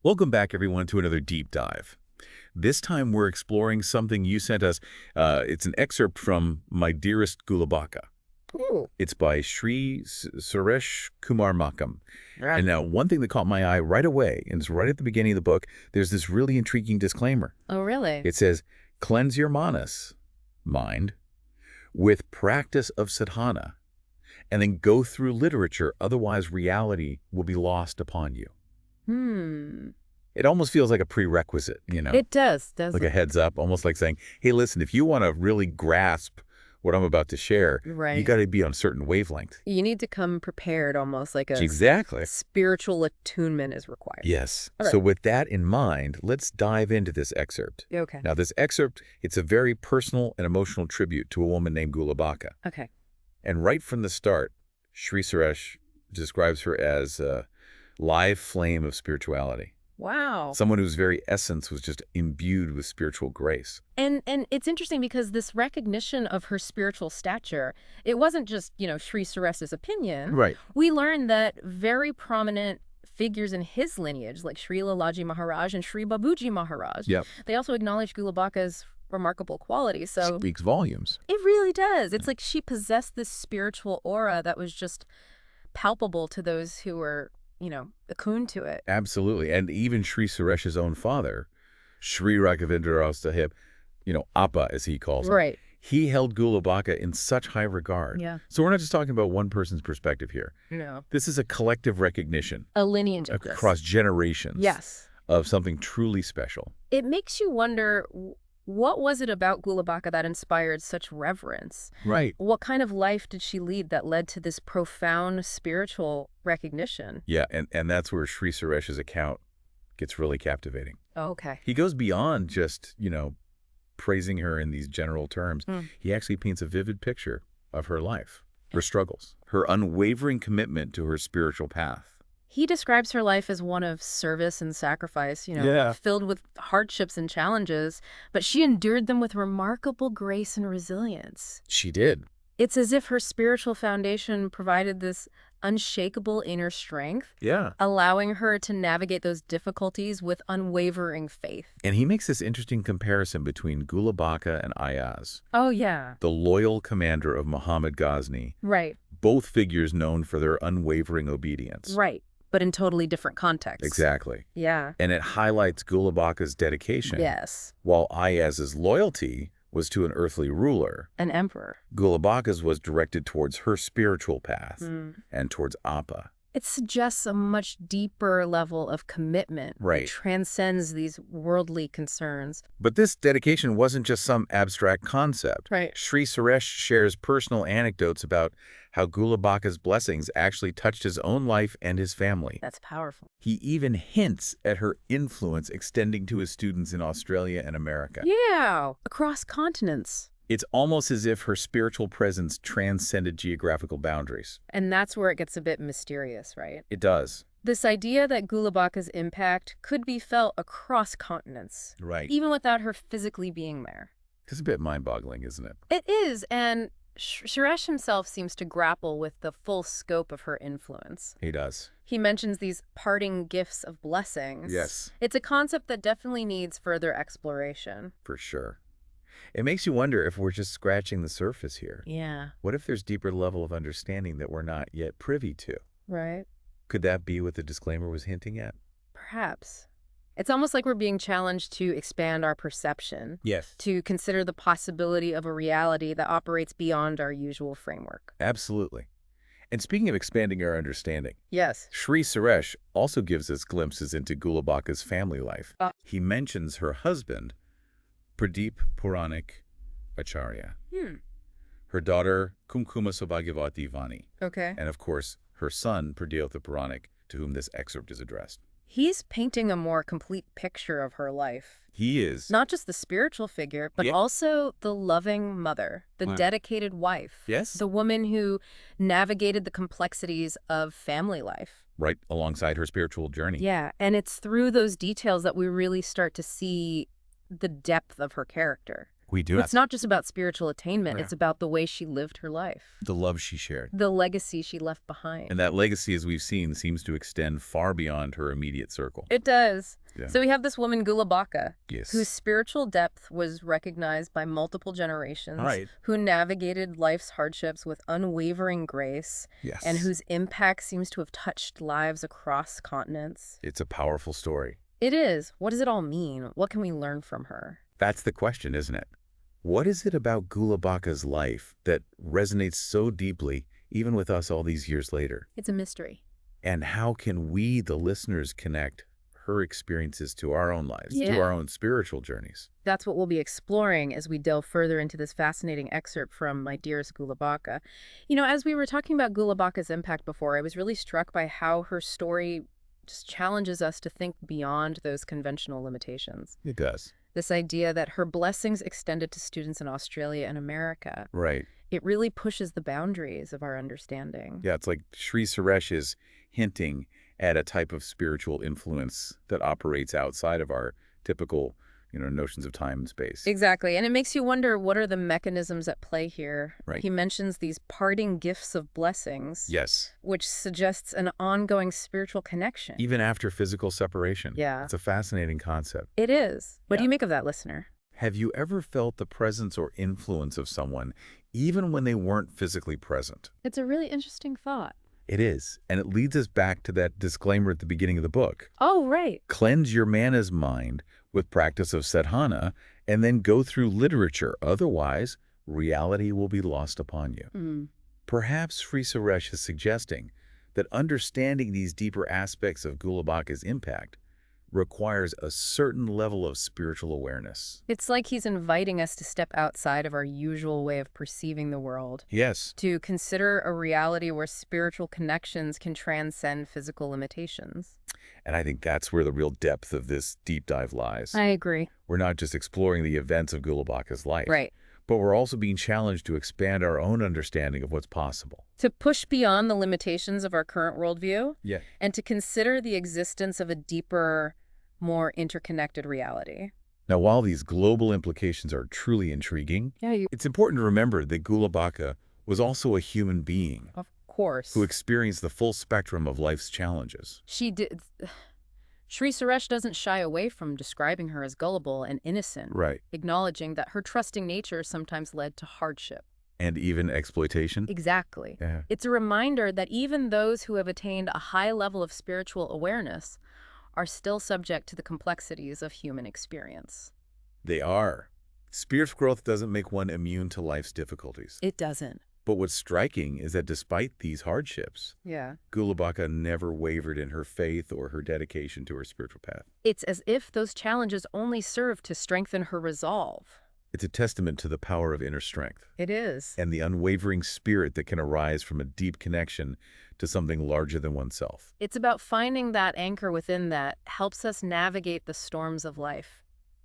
Welcome back, everyone, to another deep dive. This time we're exploring something you sent us. It's an excerpt from My Dearest Gulaabakka. Ooh. It's by Shri Suresh Kumar Makam. Yeah. And now, one thing that caught my eye right away, and it's right at the beginning of the book, there's this really intriguing disclaimer. Oh, really? It says, cleanse your manas, mind, with practice of sadhana, and then go through literature, otherwise reality will be lost upon you. It almost feels like a prerequisite, It does, doesn't like a it? heads up, almost like saying, hey, listen, if you want to really grasp what I'm about to share, you Right. got to be on a certain wavelength. You need to come prepared, almost like a Exactly. spiritual attunement is required. Yes. All right. So with that in mind, let's dive into this excerpt. Okay. Now, this excerpt, it's a very personal and emotional tribute to a woman named Gulaabakka. Okay. And right from the start, Shri Suresh describes her as a live flame of spirituality. Wow. Someone whose very essence was just imbued with spiritual grace. And it's interesting because this recognition of her spiritual stature, it wasn't just, Sri Suresh's opinion. Right. We learned that very prominent figures in his lineage, like Sri Lalaji Maharaj and Sri Babuji Maharaj, Yep. they also acknowledged Gulaabakka's remarkable qualities. So Speaks volumes. it really does. It's like she possessed this spiritual aura that was just palpable to those who were, attuned to it. Absolutely. And even Sri Suresh's own father, Sri Raghavendra Sahib, Appa as he calls him, Right. he held Gulaabakka in such high regard. Yeah. So we're not just talking about one person's perspective here. No. This is a collective recognition A lineage of this. across generations Yes. of something truly special. It makes you wonder, what was it about Gulaabakka that inspired such reverence? Right. What kind of life did she lead that led to this profound spiritual recognition? Yeah, and that's where Sri Suresh's account gets really captivating. Oh, okay. He goes beyond just, praising her in these general terms. Mm. He actually paints a vivid picture of her life, her struggles, her unwavering commitment to her spiritual path. He describes her life as one of service and sacrifice, Yeah. filled with hardships and challenges, but she endured them with remarkable grace and resilience. She did. It's as if her spiritual foundation provided this unshakable inner strength, Yeah. allowing her to navigate those difficulties with unwavering faith. And he makes this interesting comparison between Gulaabakka and Ayaz, Oh, yeah. the loyal commander of Muhammad Ghazni, Right, both figures known for their unwavering obedience. right. But in totally different contexts. Exactly. Yeah. And it highlights Gulaabakka's dedication, Yes. while Ayaz's loyalty was to an earthly ruler. An emperor. Gulaabakka's was directed towards her spiritual path Mm. and towards Appa. It suggests a much deeper level of commitment. Right. It transcends these worldly concerns. But this dedication wasn't just some abstract concept. Right. Sri Suresh shares personal anecdotes about how Gulaabakka's blessings actually touched his own life and his family. That's powerful. He even hints at her influence extending to his students in Australia and America. Yeah. Across continents. It's almost as if her spiritual presence transcended geographical boundaries. And that's where it gets a bit mysterious, right? It does. This idea that Gulaabakka's impact could be felt across continents, Right. even without her physically being there. It's a bit mind-boggling, isn't it? It is, and Suresh himself seems to grapple with the full scope of her influence. He does. He mentions these parting gifts of blessings. Yes. It's a concept that definitely needs further exploration. For sure. It makes you wonder if we're just scratching the surface here. Yeah. What if there's deeper level of understanding that we're not yet privy to? Right? Could that be what the disclaimer was hinting at? Perhaps. It's almost like we're being challenged to expand our perception, Yes. to consider the possibility of a reality that operates beyond our usual framework. Absolutely. And speaking of expanding our understanding, Yes. Sri Suresh also gives us glimpses into Gulaabakka's family life. He mentions her husband, Pradeep Puranik Acharya, her daughter, Kumkuma Saubhagyavati Vani, Okay. and of course, her son, Pradyotha Puranik, to whom this excerpt is addressed. He's painting a more complete picture of her life. He is. Not just the spiritual figure, but Yeah. also the loving mother, the Wow. dedicated wife. Yes. The woman who navigated the complexities of family life. Right alongside her spiritual journey. Yeah, and it's through those details that we really start to see the depth of her character. We do. It's not just about spiritual attainment. Yeah. It's about the way she lived her life, The love she shared. the legacy she left behind. And that legacy, as we've seen, seems to extend far beyond her immediate circle. It does. Yeah. So we have this woman, Gulaabakka, Yes. whose spiritual depth was recognized by multiple generations, Right. who navigated life's hardships with unwavering grace, Yes. and whose impact seems to have touched lives across continents. It's a powerful story. It is. What does it all mean? What can we learn from her? That's the question, isn't it? What is it about Gulaabakka's life that resonates so deeply, even with us all these years later? It's a mystery. And how can we, the listeners, connect her experiences to our own lives, Yeah. to our own spiritual journeys? That's what we'll be exploring as we delve further into this fascinating excerpt from My Dearest Gulaabakka. You know, as we were talking about Gulaabakka's impact before, I was really struck by how her story just challenges us to think beyond those conventional limitations. It does. This idea that her blessings extended to students in Australia and America, Right. it really pushes the boundaries of our understanding. Yeah, it's like Shri Suresh is hinting at a type of spiritual influence that operates outside of our typical, notions of time and space. Exactly. And it makes you wonder, what are the mechanisms at play here? Right. He mentions these parting gifts of blessings, Yes. which suggests an ongoing spiritual connection. Even after physical separation. Yeah. It's a fascinating concept. It is. What do Yeah. you make of that, listener? Have you ever felt the presence or influence of someone even when they weren't physically present? It's a really interesting thought. It is. And it leads us back to that disclaimer at the beginning of the book. Oh, right. Cleanse your mana's mind with practice of sadhana, and then go through literature. Otherwise, reality will be lost upon you. Mm. Perhaps Sri Suresh is suggesting that understanding these deeper aspects of Gulaabakka's impact requires a certain level of spiritual awareness. It's like he's inviting us to step outside of our usual way of perceiving the world, Yes. to consider a reality where spiritual connections can transcend physical limitations. And I think that's where the real depth of this deep dive lies. I agree. We're not just exploring the events of Gulaabakka's life, Right. but we're also being challenged to expand our own understanding of what's possible. To push beyond the limitations of our current worldview, Yeah. and to consider the existence of a deeper, more interconnected reality. Now, while these global implications are truly intriguing, it's important to remember that Gulaabakka was also a human being Of course. who experienced the full spectrum of life's challenges. She did. Shri Suresh doesn't shy away from describing her as gullible and innocent, Right. acknowledging that her trusting nature sometimes led to hardship. And even exploitation. Exactly. Yeah. It's a reminder that even those who have attained a high level of spiritual awareness are still subject to the complexities of human experience. They are. Spiritual growth doesn't make one immune to life's difficulties. It doesn't. But what's striking is that despite these hardships, Yeah. Gulaabakka never wavered in her faith or her dedication to her spiritual path. It's as if those challenges only serve to strengthen her resolve. It's a testament to the power of inner strength It is. and the unwavering spirit that can arise from a deep connection to something larger than oneself. It's about finding that anchor within that helps us navigate the storms of life.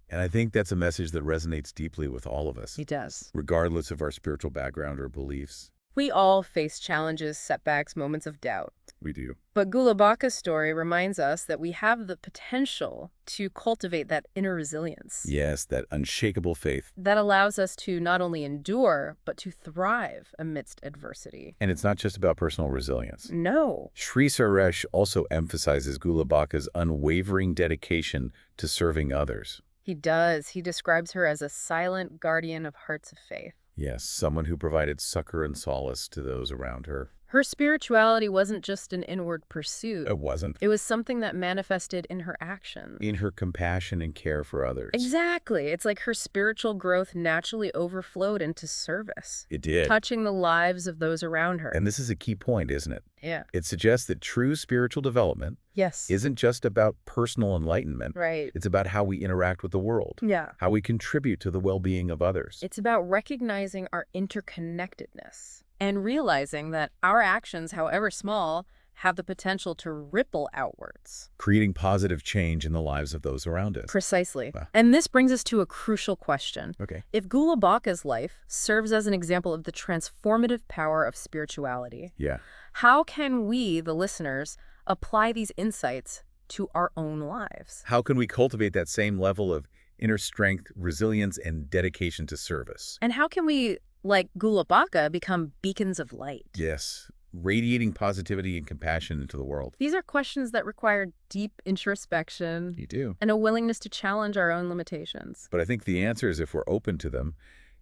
And I think that's a message that resonates deeply with all of us, It does. regardless of our spiritual background or beliefs. We all face challenges, setbacks, moments of doubt. We do. But Gulaabakka's story reminds us that we have the potential to cultivate that inner resilience. Yes, that unshakable faith. That allows us to not only endure, but to thrive amidst adversity. And it's not just about personal resilience. No. Shri Suresh also emphasizes Gulaabakka's unwavering dedication to serving others. He does. He describes her as a silent guardian of hearts of faith. Yes, someone who provided succor and solace to those around her. Her spirituality wasn't just an inward pursuit. It wasn't. It was something that manifested in her actions. In her compassion and care for others. Exactly. It's like her spiritual growth naturally overflowed into service, It did. touching the lives of those around her. And this is a key point, isn't it? Yeah. It suggests that true spiritual development Yes. isn't just about personal enlightenment. Right. It's about how we interact with the world, Yeah. how we contribute to the well-being of others. It's about recognizing our interconnectedness and realizing that our actions, however small, have the potential to ripple outwards. Creating positive change in the lives of those around us. Precisely. Wow. And this brings us to a crucial question. Okay. If Gulaabakka's life serves as an example of the transformative power of spirituality, Yeah. how can we, the listeners, apply these insights to our own lives? How can we cultivate that same level of inner strength, resilience, and dedication to service. And how can we, like Gulaabakka, become beacons of light? Yes, radiating positivity and compassion into the world. These are questions that require deep introspection You do. and a willingness to challenge our own limitations. But I think the answers, if we're open to them,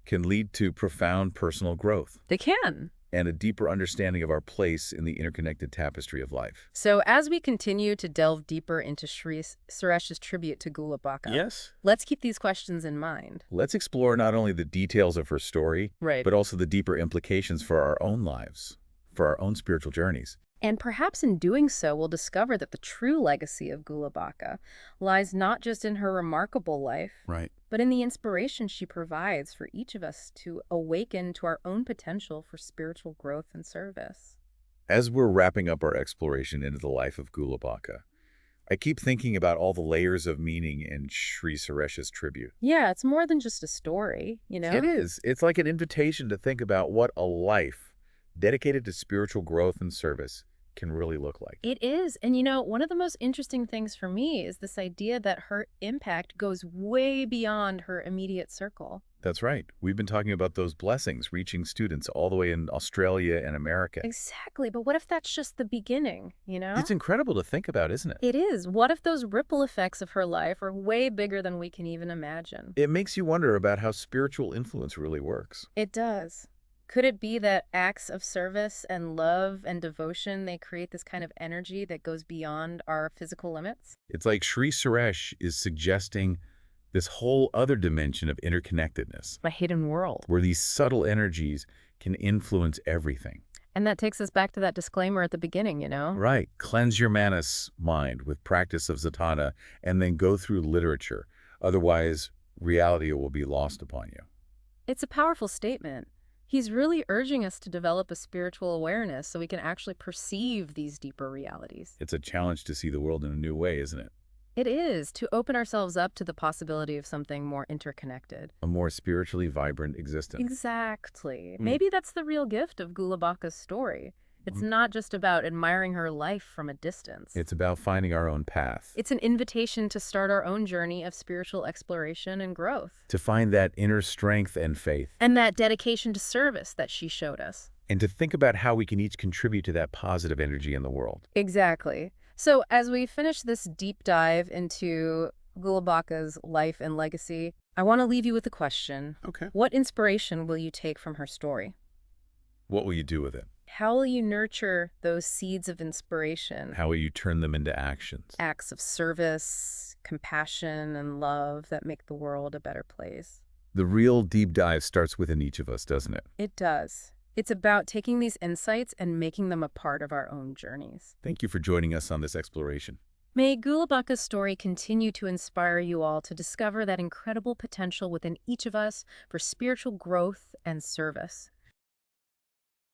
can lead to profound personal growth They can. and a deeper understanding of our place in the interconnected tapestry of life. So as we continue to delve deeper into Suresh's tribute to Gulaabakka, Yes. let's keep these questions in mind. Let's explore not only the details of her story, Right. but also the deeper implications for our own lives, for our own spiritual journeys. And perhaps in doing so, we'll discover that the true legacy of Gulaabakka lies not just in her remarkable life, Right. but in the inspiration she provides for each of us to awaken to our own potential for spiritual growth and service. As we're wrapping up our exploration into the life of Gulaabakka, I keep thinking about all the layers of meaning in Shri Suresh's tribute. Yeah, it's more than just a story, you know? It is. It's like an invitation to think about what a life dedicated to spiritual growth and service can really look like. It is. And one of the most interesting things for me is this idea that her impact goes way beyond her immediate circle. That's right. We've been talking about those blessings reaching students all the way in Australia and America. Exactly. But what if that's just the beginning, It's incredible to think about, isn't it? It is. What if those ripple effects of her life are way bigger than we can even imagine? It makes you wonder about how spiritual influence really works. It does. Could it be that acts of service and love and devotion, they create this kind of energy that goes beyond our physical limits? It's like Shri Suresh is suggesting this whole other dimension of interconnectedness, A hidden world. where these subtle energies can influence everything. And that takes us back to that disclaimer at the beginning, Right. Cleanse your manas mind with practice of sadhana and then go through literature. Otherwise, reality will be lost upon you. It's a powerful statement. He's really urging us to develop a spiritual awareness so we can actually perceive these deeper realities. It's a challenge to see the world in a new way, isn't it? It is, to open ourselves up to the possibility of something more interconnected. A more spiritually vibrant existence. Exactly. Maybe that's the real gift of Gulaabakka's story. It's not just about admiring her life from a distance. It's about finding our own path. It's an invitation to start our own journey of spiritual exploration and growth. To find that inner strength and faith. And that dedication to service that she showed us. And to think about how we can each contribute to that positive energy in the world. Exactly. So as we finish this deep dive into Gulaabakka's life and legacy, I want to leave you with a question. Okay. What inspiration will you take from her story? What will you do with it? How will you nurture those seeds of inspiration? How will you turn them into actions? Acts of service, compassion, and love that make the world a better place. The real deep dive starts within each of us, doesn't it? It does. It's about taking these insights and making them a part of our own journeys. Thank you for joining us on this exploration. May Gulaabakka's story continue to inspire you all to discover that incredible potential within each of us for spiritual growth and service.